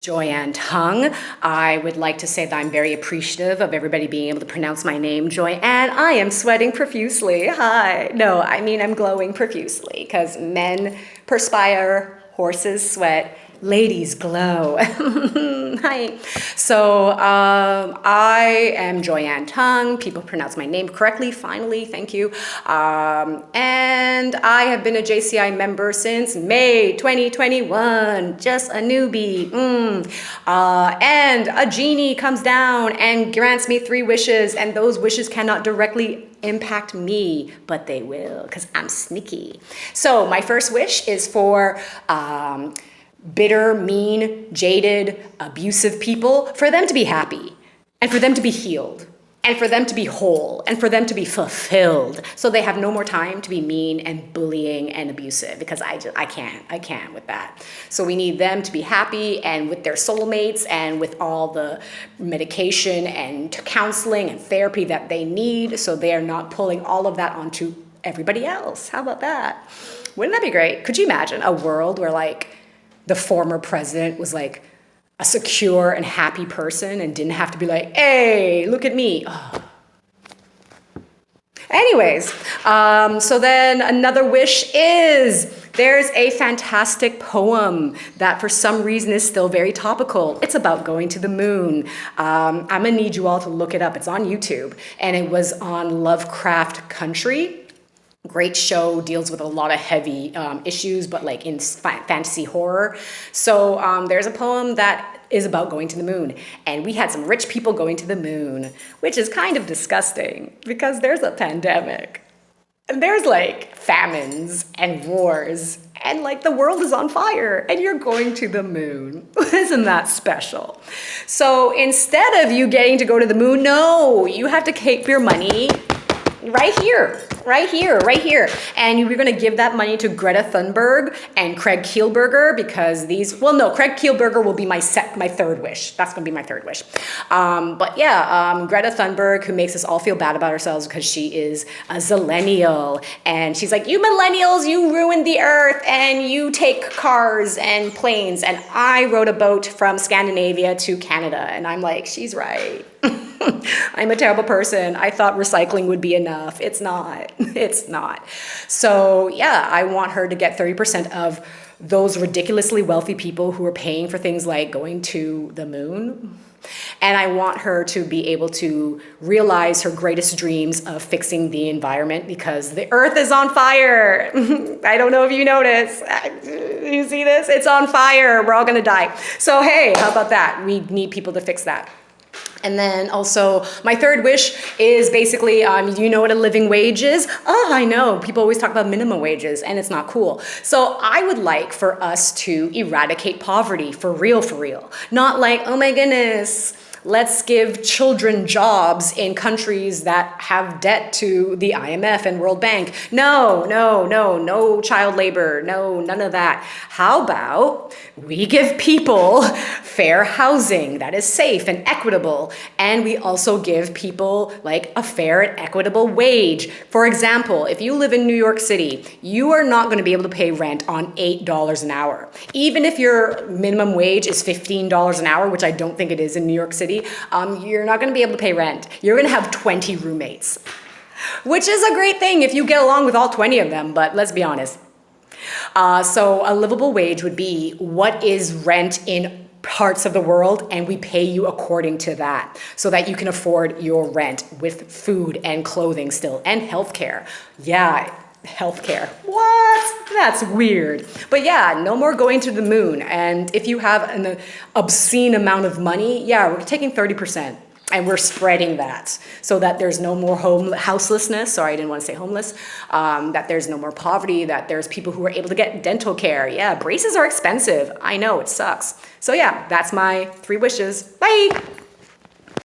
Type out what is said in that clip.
Joyanne Tung. I would like to say that I'm very appreciative of everybody being able to pronounce my name, Joyanne. I am sweating profusely. Hi. No, I mean I'm glowing profusely because men perspire, horses sweat, ladies glow. Hi. So I am Joyanne Tung. People pronounce my name correctly, finally, thank you. And I have been a JCI member since May 2021, just a newbie. And a genie comes down and grants me 3 wishes, and those wishes cannot directly impact me, but they will, because I'm sneaky. So my first wish is for bitter, mean, jaded, abusive people, for them to be happy, and for them to be healed, and for them to be whole, and for them to be fulfilled, so they have no more time to be mean and bullying and abusive, because I can't with that. So we need them to be happy and with their soulmates and with all the medication and counseling and therapy that they need, so they are not pulling all of that onto everybody else. How about that? Wouldn't that be great? Could you imagine a world where like the former president was like a secure and happy person and didn't have to be like, hey, look at me. Oh. Anyways, so then another wish is there's a fantastic poem that for some reason is still very topical. It's about going to the moon. I'm gonna need you all to look it up. It's on YouTube, and it was on Lovecraft Country. Great show, deals with a lot of heavy issues, but like in fantasy horror. So there's a poem that is about going to the moon, and we had some rich people going to the moon, which is kind of disgusting because there's a pandemic and there's like famines and wars and like the world is on fire and you're going to the moon. Isn't that special? So instead of you getting to go to the moon, no, you have to keep your money right here. And we're going to give that money to Greta Thunberg and Craig Kielburger, because Craig Kielburger will be my third wish. That's going to be my third wish. But yeah, Greta Thunberg, who makes us all feel bad about ourselves because she is a zillennial. And she's like, you millennials, you ruined the earth and you take cars and planes. And I rode a boat from Scandinavia to Canada. And I'm like, she's right. I'm a terrible person. I thought recycling would be enough. It's not. It's not. So yeah, I want her to get 30% of those ridiculously wealthy people who are paying for things like going to the moon. And I want her to be able to realize her greatest dreams of fixing the environment, because the earth is on fire. I don't know if you notice. You see this? It's on fire. We're all gonna die. So hey, how about that? We need people to fix that. And then also my third wish is basically, you know what a living wage is? Oh, I know. People always talk about minimum wages and it's not cool. So I would like for us to eradicate poverty for real. Not like, oh my goodness, let's give children jobs in countries that have debt to the IMF and World Bank. No child labor, no, none of that. How about we give people fair housing that is safe and equitable, and we also give people like a fair and equitable wage. For example, if you live in New York City, you are not going to be able to pay rent on $8 an hour. Even if your minimum wage is $15 an hour, which I don't think it is in New York City, you're not going to be able to pay rent. You're going to have 20 roommates, which is a great thing if you get along with all 20 of them, but let's be honest. So a livable wage would be what is rent in parts of the world, and we pay you according to that so that you can afford your rent with food and clothing still, and healthcare. Yeah, healthcare. What? That's weird. But yeah, no more going to the moon. And if you have an obscene amount of money, yeah, we're taking 30%. And we're spreading that so that there's no more houselessness. Sorry, I didn't want to say homeless. That there's no more poverty, that there's people who are able to get dental care. Yeah, braces are expensive. I know, it sucks. So yeah, that's my 3 wishes. Bye.